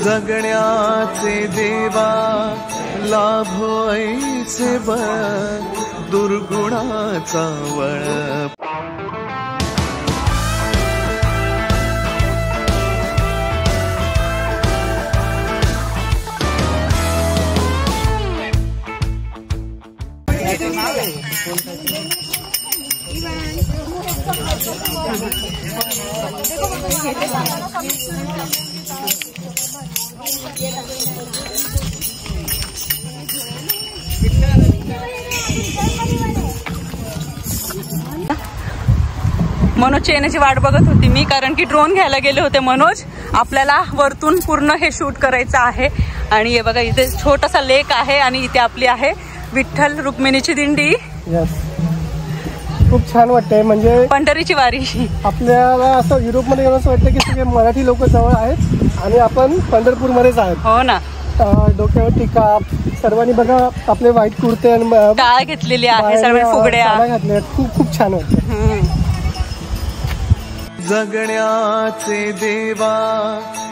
जगण्याचे देवा लाभो ऐसे बळ दुर्गुणाचा वळ। मनोजची येण्याची वाट बघत होती मी, कारण की ड्रोन घ्यायला गेले होते मनोज। आपल्याला वरतून पूर्ण हे शूट करायचं आहे। आणि हे बघा इथे छोटासा लेक आहे आणि इथे आपली आहे विठ्ठल रुक्मिणीची दिंडी। खूप छान वाटतंय, म्हणजे पंढरीची वारी। आपल्याला असं युरोपमध्ये असं वाटतं की सगळे मराठी लोक जवळ आहेत आणि आपण पंढरपूरमध्येच आहेत। हो ना, डोक्यावर टिका, सर्वांनी बघा आपले व्हाईट कुर्ते आणि टाळ घेतलेली आहे, सर्व फुगड्या घातल्या, खूप खूप छान वाटतं। जगण्याचे देवा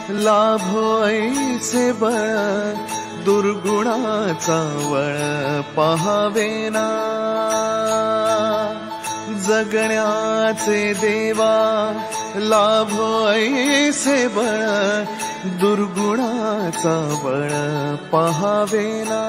लाभो ऐसे बळ दुर्गुणाचा वळ पहावेना। जगण्याचे देवा लाभो ऐसे बळ दुर्गुणाचा बळ पहावेना।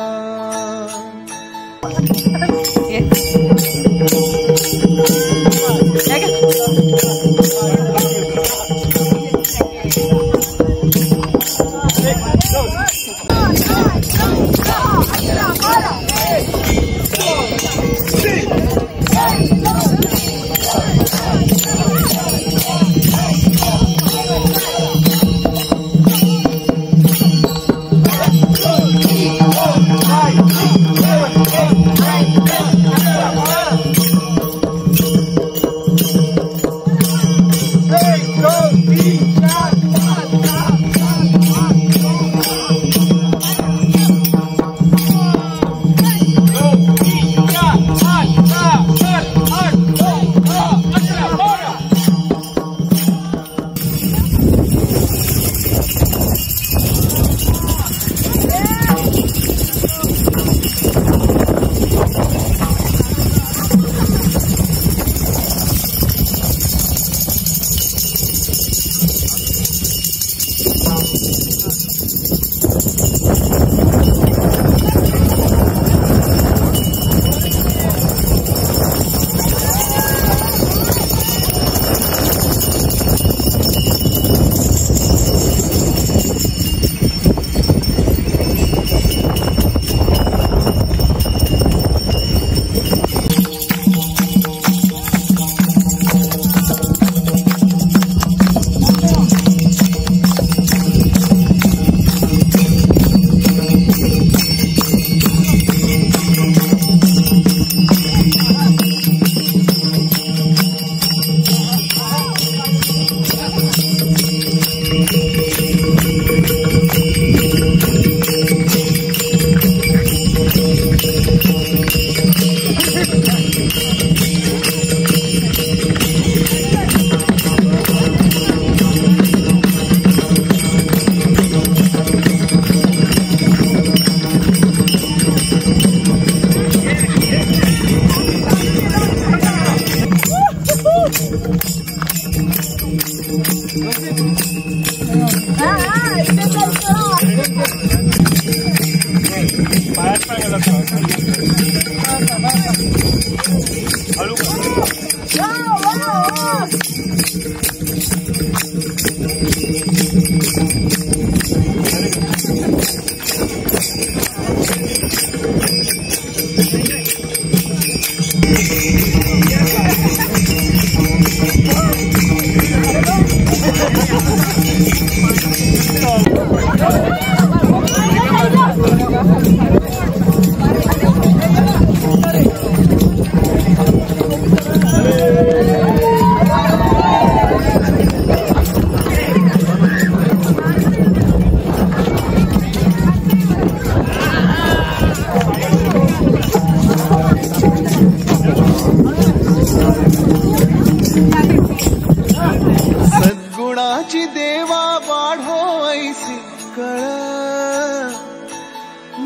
कळ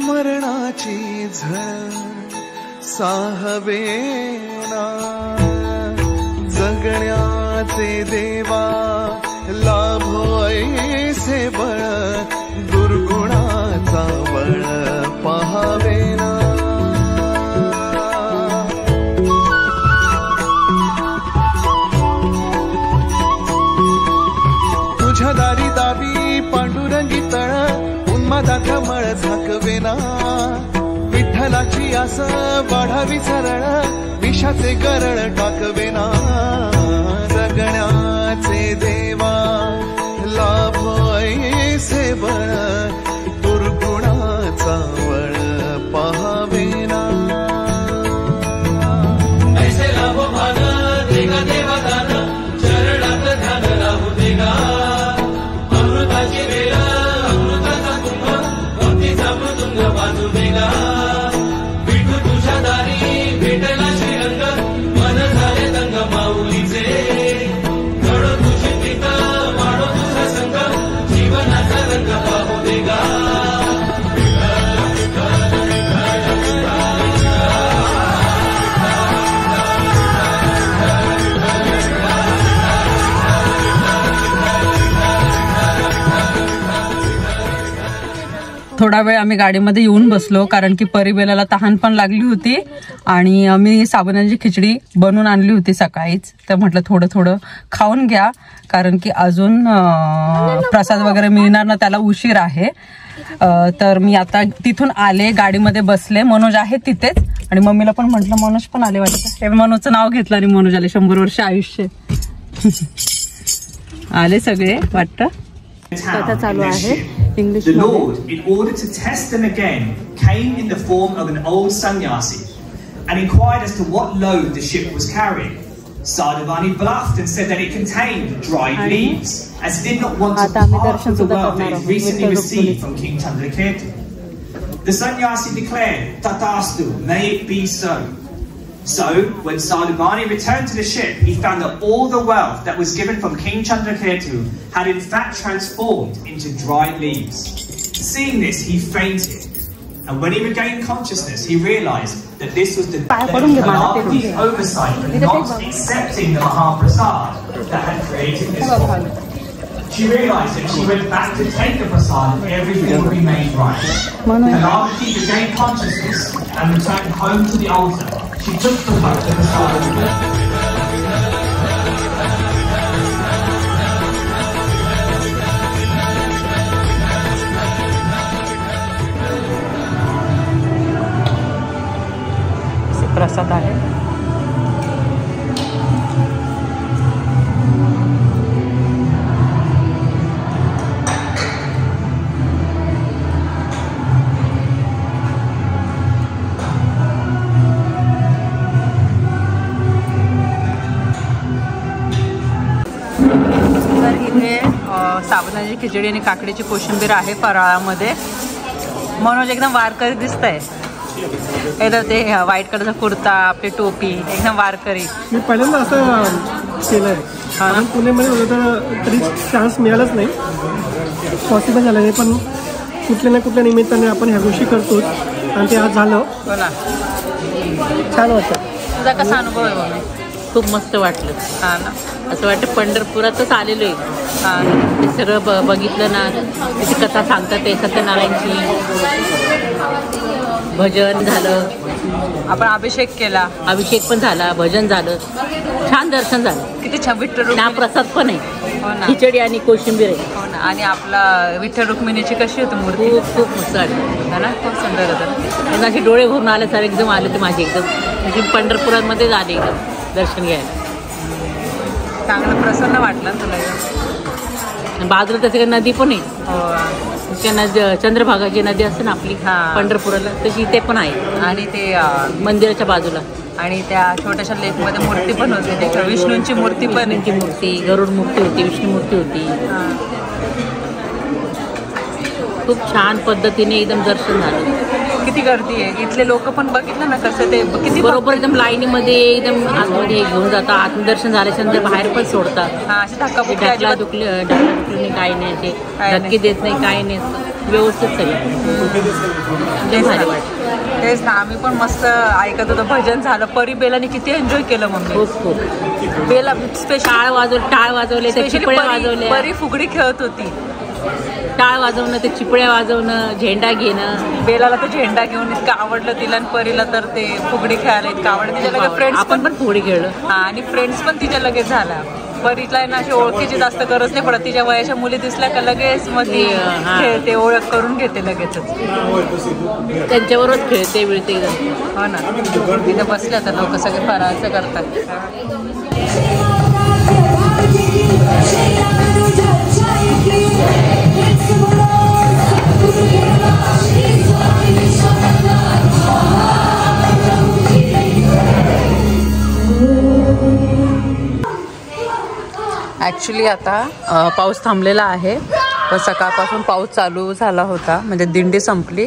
मरणाची झळ साहवेना जगण्याचे देवा लाभो ऐसे बळ दुर्गुणाचा बळ पहावेना तुझ्या दारी दावी पांडुरंगी तळ उन्मादाचा मळ झाकवेना विठ्ठलाची आस वाढावी सरळ विषाचे गरळ टाकवेना जगण्याचे देवा लाभो ऐसे बळ दुर्गुणाचा बळ पहावेना ऐसे लाभो भान देगा देवा दान चरणात ध्यान राहू देगा अमृताची वेळ अमृताचा कुंभ भक्तीचा मृदुंग वाजू देगा विठू तुझ्या दारी भेटला श्रीरंग मन झाले दंग माऊलीचे घडो तुझी प्रीत वाढो तुझा संग जीवनाचा रंग पाहू देगा थोडा वेळ आम्ही गाडीमध्ये येऊन बसलो कारण की परिबेलाला तहान पण लागली होती आणि मी साबुदाण्याची खिचडी बनवून आणली होती सकाळीच. तर म्हटलं थोडं थोडं खाऊन घ्या कारण की अजून प्रसाद वगैरे मिळणार ना, त्याला उशीर आहे. तर मी आता तिथून आले, गाडीमध्ये बसले. मनोज आहे तिथेच आणि मम्मीला पण म्हटलं मनोज पण आले वाटतं. हे मनोजचं नाव घेतलं आणि मनोज आले. 100 वर्ष आयुष्य आले सगळे वाटतं. कथा चालू आहे English. The Lord, in order to test them again, came in the form of an old sannyasi and inquired as to what load the ship was carrying. Sadhavani bluffed and said that it contained dried leaves, as he did not want to part with the wealth that he recently received from King Chandraketu. The sannyasi declared, "Tatastu, may it be so." So, when Sadhavani returned to the ship, he found that all the wealth that was given from King Chandraketu had in fact transformed into dried leaves. Seeing this, he fainted. And when he regained consciousness, he realized that this was the Parvati's oversight for not accepting the Mahaprasad that had created this problem. She realized that if she went back to take the prasad, everything would be made right. Parvati regained consciousness and returned home to the altar. She took the prasad with her. प्रसाद आहे. तर इथे साबुदाण्याची खिचडी आणि काकडीची कोशिंबीर आहे फराळामध्ये. मनोज एकदम वारकरी दिसत आहे. एकदम ते व्हाईट कलरचा कुर्ता, आपली टोपी, एकदम वारकरी. मी पहिल्यांदा असं केलंय. पुण्यामध्ये होतं तर कधी चान्स मिळालाच नाही, पॉसिबल झालं नाही. पण कुठल्या ना कुठल्या निमित्ताने आपण ह्या गोष्टी करतोच आणि ते आज झालं. हो ना, छान वाटतं. तुझा कसा अनुभव आहे म्हणून? खूप मस्त वाटलं. हां ना, असं वाटतं पंढरपुरातच आलेलो आहे. ते सगळं बघितलं ना, तिथे कथा सांगतात ते सत्यनारायणची, भजन झालं, आपण अभिषेक केला, अभिषेक पण झाला, भजन झालं, छान दर्शन झालं. किती छान. विठ्ठल प्रसाद पण आहे, हो ना, खिचडी आणि कोशिंबीर आहे. हो ना. आणि आपला विठ्ठल रुक्मिणीची कशी होती मूर्ती? खूप खूप मस्त वाटलं ना, खूप सुंदर होतं. अशी डोळे भरून आले सर, एकदम आले ते माझे एकदम. म्हणजे पंढरपुरामध्ये आले एकदम दर्शन घ्यायला. चांगलं प्रसन्न वाटलं ना तुला? बाजूला तसं काही नदी पण आहे. हो, चंद्रभागाची नदी असते ना आपली पंढरपुराला, तशी इथे पण आहे. आणि ते मंदिराच्या बाजूला आणि त्या छोट्याशा लेकमध्ये मूर्ती पण होती. ते विष्णूंची मूर्ती पण, विष्णूंची मूर्ती, गरुड मूर्ती होती, विष्णू मूर्ती होती. खूप छान पद्धतीने एकदम दर्शन झालं. किती किती गर्दी आहे. इथले लोक पण बघितलं ना कसं ते किती बरोबर एकदम लाईनीमध्ये एकदम आतमध्ये घेऊन जातात. आत्मदर्शन झाल्याच्यानंतर बाहेर पण सोडतात. असे धक्काबुक्की ढकला अजिबात दुखली काही नाही, ते काय धक्के देत नाही, काही नाही, व्यवस्थित सगळं भारी वाटतं. तेच ना, आम्ही पण मस्त ऐकत होतो, भजन झालं. परी बेलाने किती एन्जॉय केलं मम्मी. खूप बेला स्पेशल टाळ वाजवले, ते चिपळ्या वाजवले. परी फुगडी खेळत होती. टाळ वाजवणं, ते चिपळ्या वाजवणं, झेंडा घेणं. बेलाला तर झेंडा घेऊन इतकं आवडलं तिला, आणि परीला तर ते फुगडी खेळायला इतकं आवडलं. तिच्या लगेच फ्रेंड्स पण फुगडी खेळलं. आणि फ्रेंड्स पण तिच्या लगेच झाल्या. परीला ना अशी ओळखीची जास्त गरज नाही पडत. तिच्या वयाच्या मुली दिसल्या का लगेच मग ती खेळते, ओळख करून घेते लगेचच. त्यांच्याबरोबर खेळते मिळते. हो ना, तिथे बसल्या तर लोक सगळे फराळाचं करतात. ॲक्च्युली आता पाऊस थांबलेला आहे, पण सकाळपासून पाऊस चालू झाला होता. म्हणजे दिंडी संपली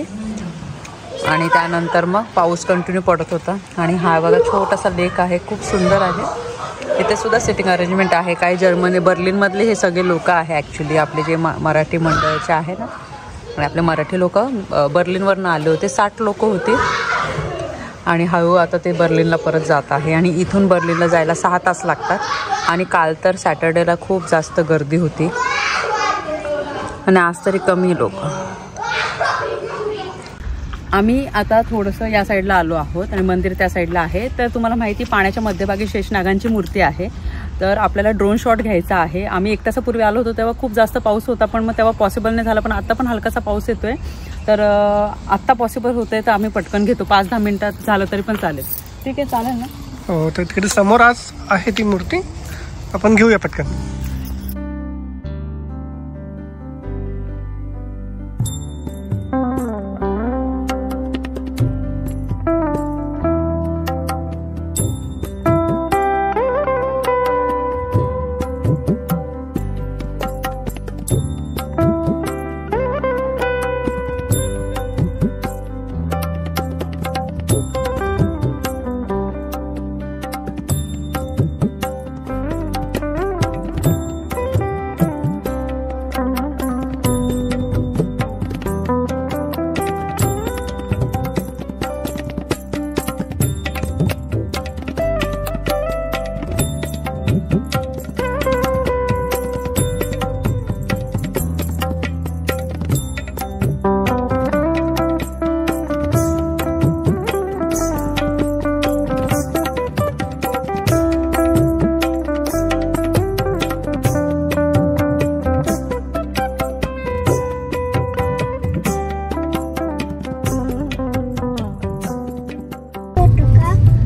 आणि त्यानंतर मग पाऊस कंटिन्यू पडत होता. आणि हा बघा छोटासा लेक आहे, खूप सुंदर आहे. इथे सुद्धा सिटिंग अरेंजमेंट आहे. काही जर्मनी बर्लिनमधले हे सगळे लोक आहे ॲक्च्युली, आपले जे मराठी मंडळाचे आहे ना. आणि आपले मराठी लोक बर्लिनवरनं आले होते, 60 लोक होते. आणि हळू आता ते बर्लिनला परत जात आहे. आणि इथून बर्लिनला जायला 6 तास लागतात. आणि काल तर सॅटर्डेला खूप जास्त गर्दी होती आणि आज तरी कमी लोक. आम्ही आता थोडंसं या साईडला आलो आहोत आणि मंदिर त्या साईडला आहे. तर तुम्हाला माहिती, पाण्याच्या मध्यभागी शेषनागांची मूर्ती आहे. तर आपल्याला ड्रोन शॉट घ्यायचा आहे. आम्ही 1 तासापूर्वी आलो होतो तेव्हा खूप जास्त पाऊस होता, पण मग तेव्हा पॉसिबल नाही झाला. पण आता पण हलकासा पाऊस येतोय, तर आत्ता पॉसिबल होतंय, तर आम्ही पटकन घेतो. 5-10 मिनिटात झालं तरी पण चालेल. ठीक आहे, चालेल ना. हो, तर तिकडे समोर आज आहे ती मूर्ती, आपण घेऊया पटकन.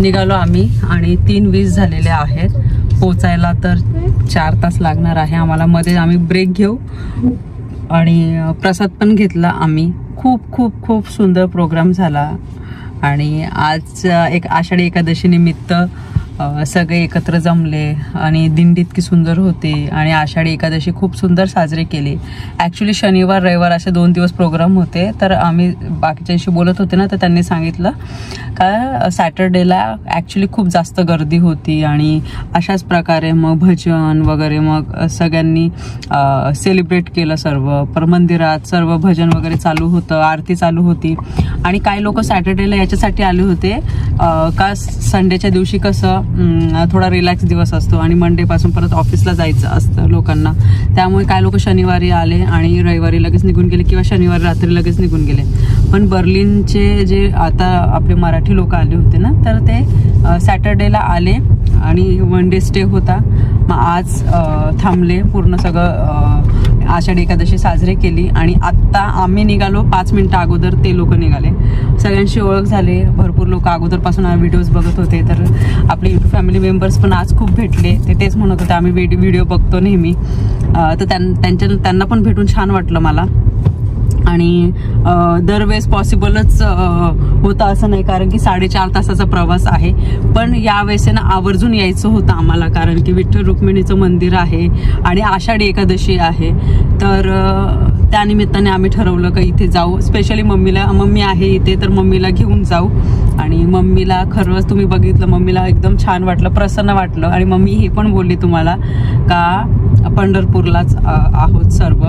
निघालो आम्ही आणि 3:20 झालेले आहेत. पोचायला तर 4 तास लागणार आहे आम्हाला. मध्ये आम्ही ब्रेक घेऊ आणि प्रसाद पण घेतला आम्ही. खूप खूप खूप सुंदर प्रोग्राम झाला. आणि आज एक आषाढी एकादशी निमित्त सगळे एकत्र जमले आणि दिंडी इतकी सुंदर होती आणि आषाढी एकादशी खूप सुंदर साजरी केली. ॲक्च्युली शनिवार रविवार असे 2 दिवस प्रोग्राम होते. तर आम्ही बाकीच्यांशी बोलत होते ना, तर त्यांनी सांगितलं का सॅटर्डेला ॲक्च्युली खूप जास्त गर्दी होती आणि अशाच प्रकारे मग भजन वगैरे मग सगळ्यांनी सेलिब्रेट केलं सर्व. पर मंदिरात सर्व भजन वगैरे चालू होतं, आरती चालू होती. आणि काही लोक सॅटर्डेला याच्यासाठी आले होते का संडेच्या दिवशी कसं थोडा रिलॅक्स दिवस असतो आणि मंडेपासून परत ऑफिसला जायचं असतं लोकांना. त्यामुळे काय लोक शनिवारी आले आणि रविवारी लगेच निघून गेले किंवा शनिवारी रात्री लगेच निघून गेले. पण बर्लिनचे जे आता आपले मराठी लोक आले होते ना, तर ते सॅटर्डेला आले आणि 1 डे स्टे होता. मग आज थांबले, पूर्ण सगळं आषाढी एकादशी साजरी केली. आणि आत्ता आम्ही निघालो 5 मिनिटं अगोदर ते लोक निघाले. सगळ्यांशी ओळख झाली. भरपूर लोक अगोदरपासून व्हिडिओज बघत होते. तर आपले यूट्यूब फॅमिली मेंबर्स पण आज खूप भेटले. ते तेच म्हणत होते आम्ही व्हिडिओ बघतो नेहमी. तर त्यांना पण भेटून छान वाटलं मला. आणि दरवेळेस पॉसिबलच होतं असं नाही, कारण की 4.5 तासाचा प्रवास आहे. पण यावेळेस ना आवर्जून यायचं होतं आम्हाला, कारण की विठ्ठल रुक्मिणीचं मंदिर आहे आणि आषाढी एकादशी आहे. तर त्यानिमित्ताने आम्ही ठरवलं का इथे जाऊ. स्पेशली मम्मी आहे इथे तर मम्मीला घेऊन जाऊ. आणि मम्मीला खरंच तुम्ही बघितलं, मम्मीला एकदम छान वाटलं, प्रसन्न वाटलं. आणि मम्मी हे पण बोलली तुम्हाला का पंढरपूरलाच आहोत सर्व.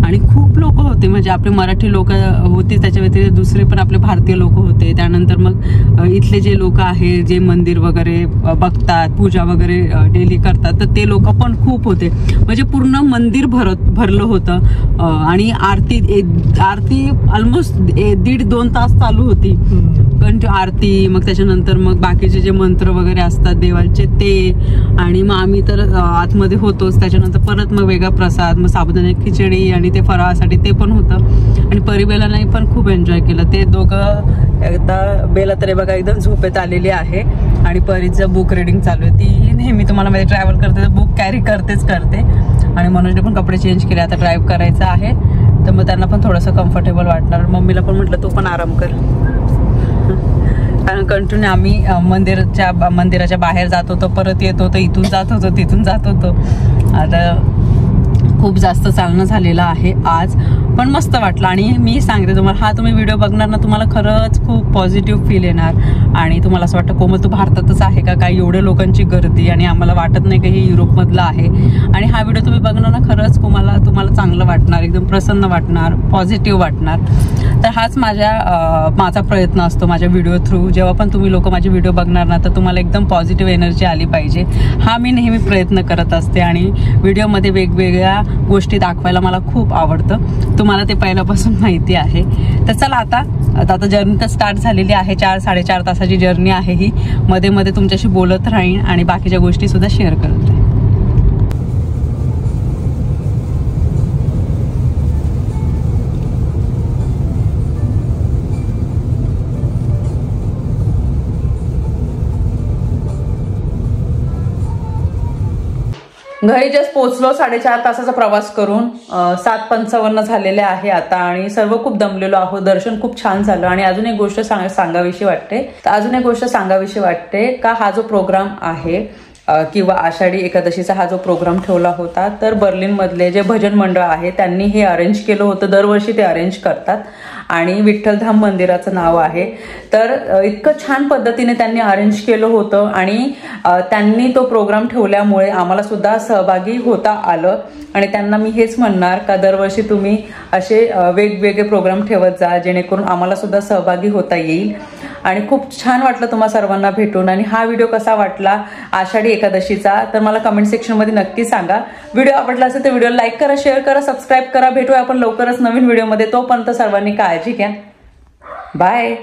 आणि खूप लोक होते, म्हणजे आपले मराठी लोक होते, त्याच्या व्यतिरिक्त दुसरे पण आपले भारतीय लोक होते. त्यानंतर मग इथले जे लोक आहे जे मंदिर वगैरे बघतात, पूजा वगैरे डेली करतात, तर ते लोक पण खूप होते. म्हणजे पूर्ण मंदिर भरलं होतं. आणि आरती ऑलमोस्ट 1.5-2 तास चालू होती कंटिन्यू आरती. मग त्याच्यानंतर मग बाकीचे जे मंत्र वगैरे असतात देवाचे ते. आणि मग आम्ही तर आतमध्ये होतोच. त्याच्यानंतर परत मग वेगळा प्रसाद, मग साबुदाणे खिचडी आणि ते फराळासाठी ते पण होतं. आणि परिबेलाने पण खूप एन्जॉय केलं. ते दोघं एकदा बेला तरी बघा एकदम झोपेत आलेली आहे. आणि परीचं बुक रिडिंग चालू आहे. ती नेहमी तुम्हाला मध्ये ट्रॅव्हल करते तर बुक कॅरी करते. आणि मनोजने पण कपडे चेंज केले, आता ड्राईव्ह करायचं आहे तर मग त्यांना पण थोडंसं कम्फर्टेबल वाटणार. मम्मीला पण म्हटलं तू पण आराम कर, कारण कंटिन्यू आम्ही मंदिराच्या बाहेर जात होतो, परत येत होतो, इथून जात होतो, तिथून जात होतो. आता खूप जास्त चालणं झालेलं आहे आज, पण मस्त वाटलं. आणि मी सांगते तुम्हाला, हा तुम्ही व्हिडिओ बघणार ना, तुम्हाला खरंच खूप पॉझिटिव्ह फील येणार. आणि तुम्हाला असं वाटतं कोमल तू भारतातच आहे का, काय एवढ्या लोकांची गर्दी आणि आम्हाला वाटत नाही का हे युरोपमधलं आहे. आणि हा व्हिडिओ तुम्ही बघणार ना, खरंच तुम्हाला चांगलं वाटणार, एकदम प्रसन्न वाटणार, पॉझिटिव्ह वाटणार. तर हाच माझा प्रयत्न असतो माझ्या व्हिडिओ थ्रू. जेव्हा पण तुम्ही लोक माझे व्हिडिओ बघणार ना, तर तुम्हाला एकदम पॉझिटिव्ह एनर्जी आली पाहिजे, हा मी नेहमी प्रयत्न करत असते. आणि व्हिडिओमध्ये वेगवेगळ्या गोष्टी दाखवायला मला खूप आवडतं, तुम्हाला ते पहिल्यापासून माहिती आहे. तर चला आता जर्नी तर स्टार्ट झालेली आहे. 4-4.5 तासाची जर्नी आहे ही. मध्ये मध्ये तुमच्याशी बोलत राहीन आणि बाकीच्या गोष्टी सुद्धा शेअर करत राहीन. घरी जस्ट पोचलो 4.5 तासाचा प्रवास करून. 7:55 झालेले आहे आता आणि सर्व खूप दमलेलो आहोत. दर्शन खूप छान झालं. आणि अजून एक गोष्ट सांगावीशी वाटते का हा जो प्रोग्राम आहे किंवा आषाढी एकादशीचा हा जो प्रोग्राम ठेवला होता, तर बर्लिन मधले जे भजन मंडळ आहे त्यांनी हे अरेंज केलं होतं. दरवर्षी ते अरेंज करतात आणि विठ्ठलधाम मंदिराचं नाव आहे. तर इतकं छान पद्धतीने त्यांनी अरेंज केलं होतं आणि त्यांनी तो प्रोग्राम ठेवल्यामुळे आम्हाला सुद्धा सहभागी होता आलं. आणि त्यांना मी हेच म्हणणार का दरवर्षी तुम्ही असे वेगवेगळे प्रोग्राम ठेवत जा, जेणेकरून आम्हाला सुद्धा सहभागी होता येईल. आणि खूप छान वाटलं तुम्हा सर्वांना भेटून. आणि हा व्हिडिओ कसा वाटला आषाढी एकादशीचा, तर मला कमेंट सेक्शनमध्ये नक्की सांगा. व्हिडिओ आवडला असेल तर व्हिडिओ लाईक करा, शेअर करा, सबस्क्राईब करा. भेटूया आपण लवकरच नवीन व्हिडिओमध्ये. तोपर्यंत सर्वांनी काळजी घ्या. बाय.